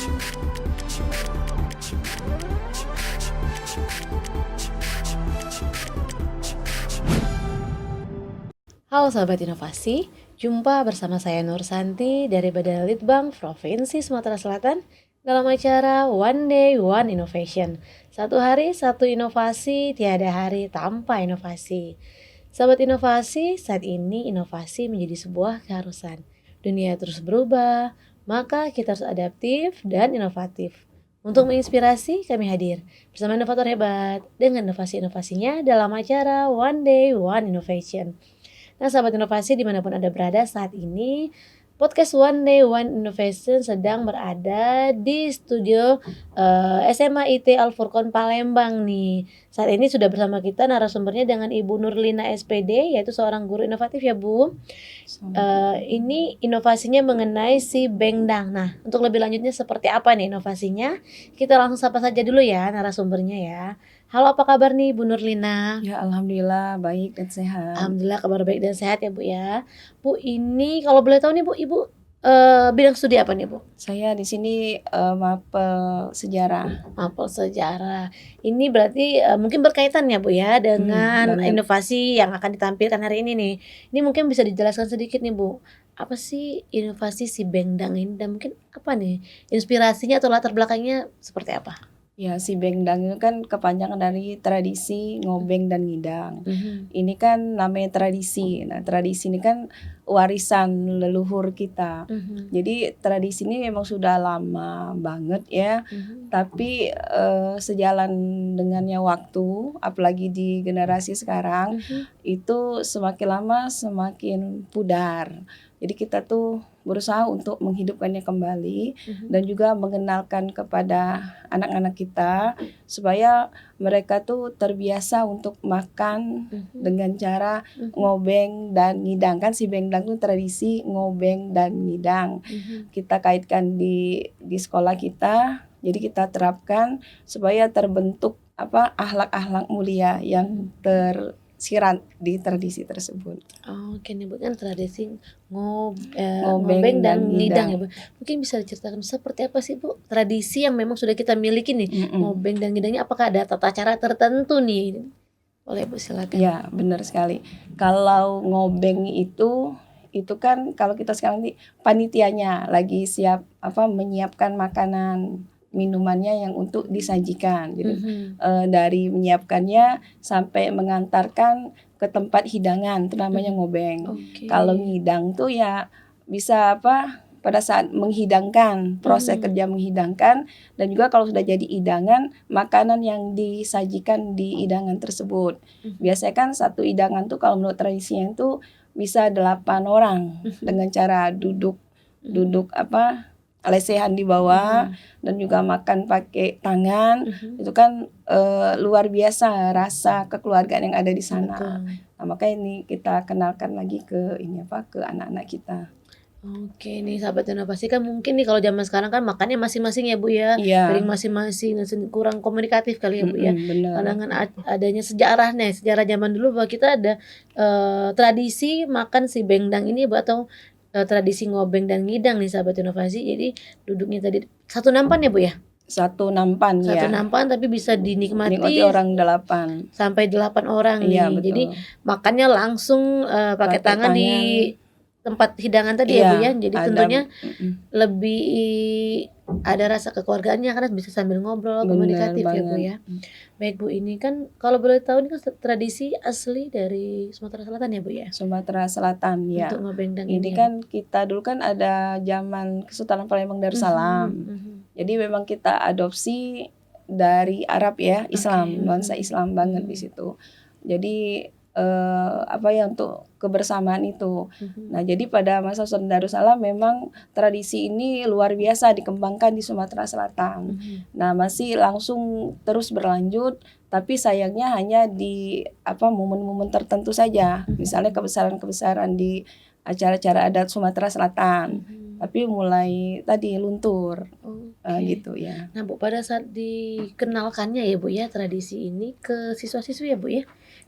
Halo sahabat inovasi, jumpa bersama saya Nur Santi dari Badan Litbang Provinsi Sumatera Selatan dalam acara One Day One Innovation. Satu hari satu inovasi, tiada hari tanpa inovasi. Sahabat inovasi, saat ini inovasi menjadi sebuah keharusan. Dunia terus berubah, maka kita harus adaptif dan inovatif. Untuk menginspirasi, kami hadir bersama inovator hebat dengan inovasi-inovasinya dalam acara One Day One Innovation. Nah, sahabat inovasi dimanapun Anda berada saat ini, podcast One Day One Innovation sedang berada di studio SMA IT Al Furqon Palembang nih. Saat ini sudah bersama kita narasumbernya dengan Ibu Nurlina SPD, yaitu seorang guru inovatif ya Bu. Ini inovasinya mengenai si Bengdang. Nah, untuk lebih lanjutnya seperti apa nih inovasinya? Kita langsung sapa saja dulu ya narasumbernya ya. Halo, apa kabar nih Bu Nurlina? Ya, alhamdulillah baik dan sehat. Alhamdulillah kabar baik dan sehat ya Bu ya. Bu, ini kalau boleh tahu nih Bu, Ibu bidang studi apa nih Bu? Saya di sini mapel sejarah. Mapel sejarah. Ini berarti mungkin berkaitan ya Bu ya dengan banget. inovasi yang akan ditampilkan hari ini nih. Ini mungkin bisa dijelaskan sedikit nih Bu. Apa sih inovasi si Bengdang ini dan mungkin apa nih inspirasinya atau latar belakangnya seperti apa? Ya, si Bengdang itu kan kepanjangan dari tradisi ngobeng dan ngidang. Ini kan namanya tradisi. Nah, tradisi ini kan warisan leluhur kita. Jadi tradisi ini memang sudah lama banget ya. Tapi sejalan dengannya waktu, apalagi di generasi sekarang, itu semakin lama semakin pudar. Jadi kita tuh berusaha untuk menghidupkannya kembali dan juga mengenalkan kepada anak-anak kita supaya mereka tuh terbiasa untuk makan dengan cara ngobeng dan ngidang. Kan si Bengdang tuh tradisi ngobeng dan ngidang. Kita kaitkan di sekolah kita, jadi kita terapkan supaya terbentuk akhlak-akhlak mulia yang tersirat di tradisi tersebut. Oke nih Bu, kan tradisi Ngobeng ngobeng dan dan ngidang ya ngidang. Bu. Mungkin bisa diceritakan seperti apa sih Bu tradisi yang memang sudah kita miliki nih ngobeng dan ngidangnya, apakah ada tata cara tertentu nih? Boleh Bu silakan. Ya, benar sekali. Kalau ngobeng itu kan kalau kita sekarang ini panitianya lagi siap menyiapkan makanan minumannya yang untuk disajikan. Jadi dari menyiapkannya sampai mengantarkan ke tempat hidangan itu namanya ngobeng. Oke. Kalau ngidang tuh ya bisa pada saat menghidangkan, proses kerja menghidangkan, dan juga kalau sudah jadi hidangan, makanan yang disajikan di hidangan tersebut. Biasanya kan satu hidangan tuh kalau menurut tradisinya itu bisa 8 orang dengan cara duduk lesehan di bawah dan juga makan pakai tangan. Itu kan luar biasa rasa kekeluargaan yang ada di sana. Betul. Nah, makanya ini kita kenalkan lagi ke anak-anak kita. Oke nih sahabat inovasi, kan mungkin nih kalau zaman sekarang kan makannya masing-masing ya Bu ya, Iya. piring masing-masing, kurang komunikatif kali ya Bu ya. Benar. Karena dengan adanya sejarah nih, sejarah zaman dulu bahwa kita ada tradisi makan si Bengdang ini Bu, atau tradisi ngobeng dan ngidang nih sahabat inovasi. Jadi duduknya tadi satu nampan ya Bu ya? Satu nampan Satu ya. nampan tapi bisa dinikmati Nikmati orang 8. sampai 8 orang Iya, nih. betul. Jadi makannya langsung pakai tangan di tempat hidangan tadi ya Bu ya. Jadi tentunya lebih ada rasa kekeluargaannya karena bisa sambil ngobrol, komunikatif ya Bu ya. Baik Bu, ini kan kalau boleh tahu ini kan tradisi asli dari Sumatera Selatan ya Bu ya? Sumatera Selatan ya. Untuk ngobengdang Ini kan kita dulu kan ada zaman Kesultanan Palembang Darussalam. Jadi memang kita adopsi dari Arab ya, Islam, nuansa Islam banget di situ. Jadi untuk kebersamaan itu. Nah, jadi pada masa Sultan Darussalam memang tradisi ini luar biasa dikembangkan di Sumatera Selatan. Nah, masih langsung terus berlanjut, tapi sayangnya hanya di momen-momen tertentu saja. Misalnya kebesaran-kebesaran di acara-acara adat Sumatera Selatan. Tapi mulai tadi luntur. Gitu ya. Nah Bu, pada saat dikenalkannya ya Bu ya tradisi ini ke siswa-siswi ya Bu ya,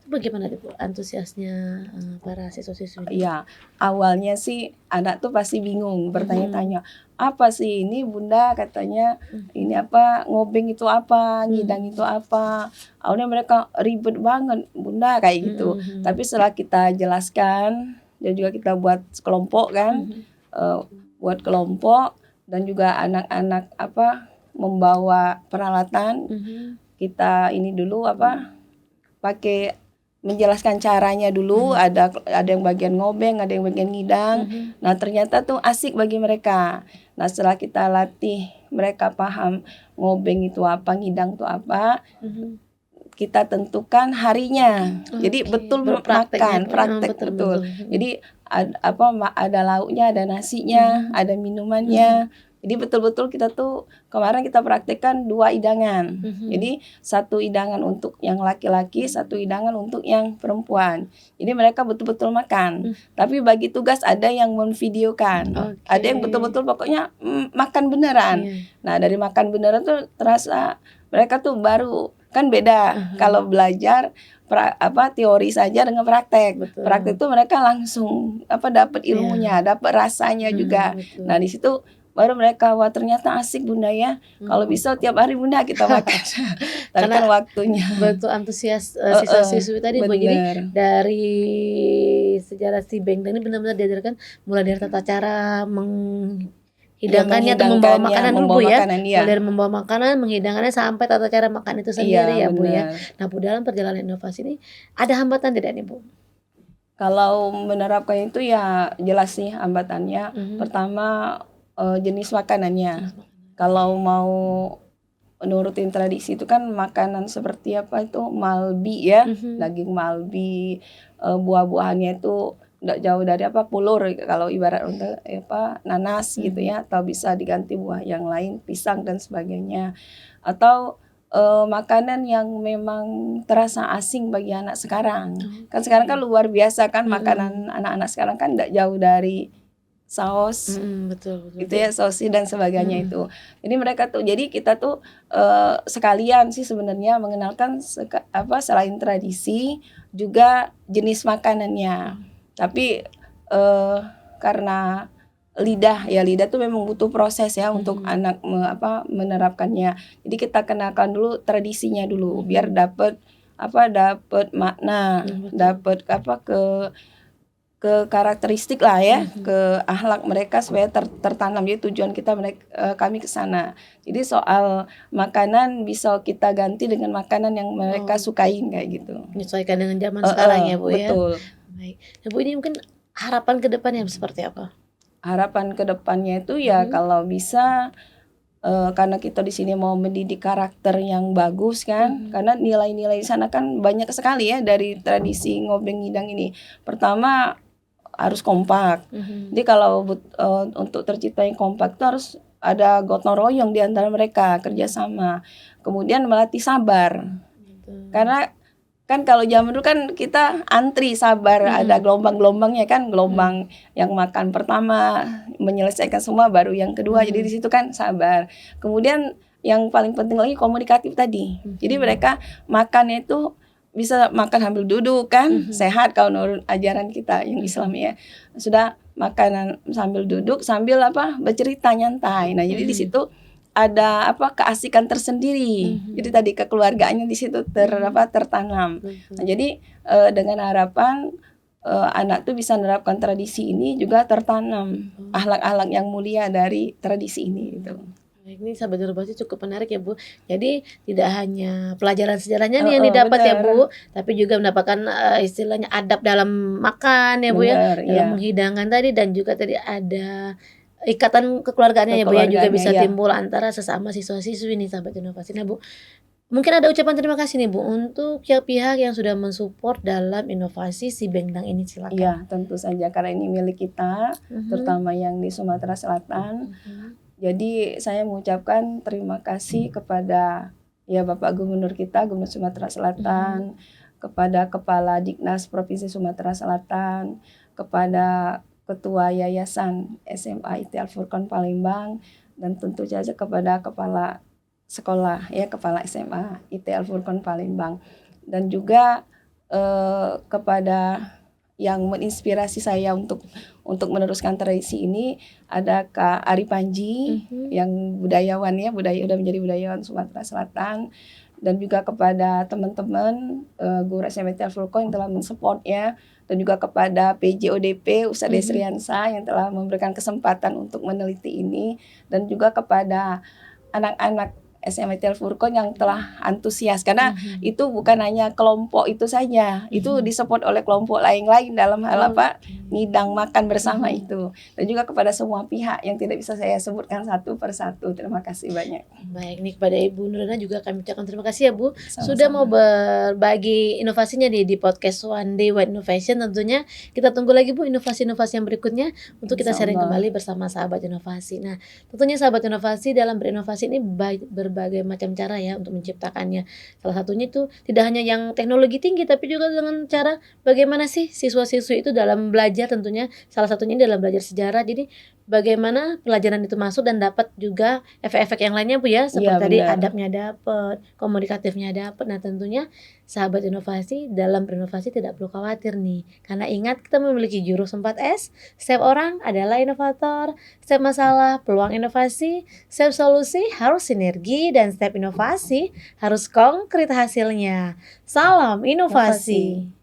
bagaimana Bu antusiasnya para siswa-siswi ini? Ya, awalnya sih anak tuh pasti bingung, bertanya-tanya, "Apa sih ini Bunda?" katanya, "Ini apa, ngobeng itu apa, ngidang itu apa?" Awalnya mereka, "Ribet banget Bunda," kayak gitu. Tapi setelah kita jelaskan dan juga kita buat kelompok kan, buat kelompok dan juga anak-anak membawa peralatan, kita ini dulu pakai menjelaskan caranya dulu, ada yang bagian ngobeng, ada yang bagian ngidang. Nah, ternyata tuh asik bagi mereka. Nah, setelah kita latih mereka paham ngobeng itu apa, ngidang itu apa, kita tentukan harinya. Jadi betul makan, praktek betul. Jadi ada lauknya, ada nasinya, ada minumannya. Jadi betul-betul kita tuh kemarin kita praktekkan 2 hidangan. Jadi 1 hidangan untuk yang laki-laki, 1 hidangan untuk yang perempuan. Jadi mereka betul-betul makan. Tapi bagi tugas ada yang memvideokan. Ada yang betul-betul pokoknya makan beneran. Nah, dari makan beneran tuh terasa mereka tuh baru kan beda kalau belajar teori saja dengan praktek. Betul. Praktek itu mereka langsung dapat ilmunya, dapat rasanya juga. Betul. Nah, di situ baru mereka, wah ternyata asik Bunda ya. Kalau bisa tiap hari Bunda kita makan. Tapi kan waktunya. Betul antusias siswa-siswi tadi Bu. Jadi dari sejarah si Bengdang ini benar-benar diajarkan mulai dari tata cara menghidangkannya atau membawa makanan dulu Bu ya. Mulai dari membawa makanan, menghidangkannya sampai tata cara makan itu sendiri ya Bu ya. Nah Bu, dalam perjalanan inovasi ini ada hambatan tidak nih Bu? Kalau menerapkan itu ya jelas sih hambatannya. Pertama jenis makanannya. Kalau mau nurutin tradisi itu kan makanan seperti malbi ya, daging malbi, buah-buahannya itu nggak jauh dari pulur kalau ibarat untuk nanas gitu ya, atau bisa diganti buah yang lain, pisang dan sebagainya. Atau makanan yang memang terasa asing bagi anak sekarang. Kan sekarang kan luar biasa kan makanan anak-anak sekarang kan nggak jauh dari saus, betul. Gitu ya, sosis dan sebagainya itu. Jadi kita tuh sekalian sih sebenarnya mengenalkan selain tradisi juga jenis makanannya. Tapi karena lidah tuh memang butuh proses ya untuk anak menerapkannya. Jadi kita kenalkan dulu tradisinya dulu biar dapat makna, dapat ke karakteristik lah ya, ke akhlak mereka supaya tertanam. Jadi tujuan kami ke sana. Jadi soal makanan bisa kita ganti dengan makanan yang mereka sukain kayak gitu. Menyesuaikan dengan zaman sekarang ya Bu ya. Betul. Baik. Nah Bu, ini mungkin harapan ke depannya seperti apa? Harapan ke depannya itu ya kalau bisa karena kita di sini mau mendidik karakter yang bagus kan, karena nilai-nilai di sana kan banyak sekali ya dari tradisi ngobeng ngidang ini. Pertama harus kompak. Jadi kalau untuk tercipta yang kompak itu harus ada gotong royong di antara mereka, kerjasama. Kemudian melatih sabar. Karena kan kalau zaman dulu kan kita antri sabar, ada gelombang-gelombangnya kan, gelombang yang makan pertama menyelesaikan semua baru yang kedua. Jadi di situ kan sabar. Kemudian yang paling penting lagi komunikatif tadi. Jadi mereka makannya itu bisa makan sambil duduk kan, sehat kalau menurut ajaran kita yang Islam ya. Sudah makanan sambil duduk sambil bercerita nyantai. Nah, jadi di situ ada keasikan tersendiri. Jadi tadi kekeluargaannya di situ tertanam. Nah, jadi dengan harapan anak tuh bisa menerapkan tradisi ini juga tertanam akhlak-akhlak yang mulia dari tradisi ini gitu. Ini sahabat inovasi cukup menarik ya Bu. Jadi tidak hanya pelajaran sejarahnya nih yang didapat ya Bu, tapi juga mendapatkan istilahnya adab dalam makan ya Bu ya, dalam menghidangkan tadi, dan juga tadi ada ikatan kekeluargaannya ya Bu ya, juga bisa timbul antara sesama siswa-siswi nih sahabat inovasi. Nah Bu, mungkin ada ucapan terima kasih nih Bu untuk pihak yang sudah mensupport dalam inovasi si Bengdang ini, silakan. Iya, tentu saja karena ini milik kita, terutama yang di Sumatera Selatan. Jadi saya mengucapkan terima kasih kepada Bapak Gubernur kita, Gubernur Sumatera Selatan, kepada Kepala Diknas Provinsi Sumatera Selatan, kepada Ketua Yayasan SMA IT Al-Furqan Palembang, dan tentu saja kepada Kepala Sekolah Kepala SMA IT Al-Furqan Palembang, dan juga kepada yang menginspirasi saya untuk meneruskan tradisi ini ada Kak Ari Panji yang budayawan ya, udah menjadi budayawan Sumatera Selatan, dan juga kepada teman-teman Guru SMA Fulko yang telah mensupportnya, dan juga kepada PJODP Ustadz Desriansa yang telah memberikan kesempatan untuk meneliti ini, dan juga kepada anak-anak SMA Furqon yang telah antusias karena itu bukan hanya kelompok itu saja, itu disupport oleh kelompok lain-lain dalam hal ngidang makan bersama itu, dan juga kepada semua pihak yang tidak bisa saya sebutkan satu persatu. Terima kasih banyak. Baik, nih kepada Ibu Nurlina juga kami ucapkan terima kasih ya Bu. Sama-sama. Sudah mau berbagi inovasinya di podcast One Day One Innovation. Tentunya kita tunggu lagi Bu inovasi-inovasi yang berikutnya untuk kita sharing kembali bersama sahabat inovasi. Nah, tentunya sahabat inovasi dalam berinovasi ini berbagai macam cara ya untuk menciptakannya. Salah satunya itu tidak hanya yang teknologi tinggi, tapi juga dengan cara bagaimana sih siswa-siswi itu dalam belajar, tentunya salah satunya dalam belajar sejarah. Jadi bagaimana pelajaran itu masuk dan dapat juga efek-efek yang lainnya Bu ya, seperti tadi adabnya dapat, komunikatifnya dapat. Nah, tentunya sahabat inovasi dalam berinovasi tidak perlu khawatir nih, karena ingat kita memiliki jurus 4S. Setiap orang adalah inovator, setiap masalah peluang inovasi, setiap solusi harus sinergi, dan setiap inovasi harus konkret hasilnya. Salam inovasi.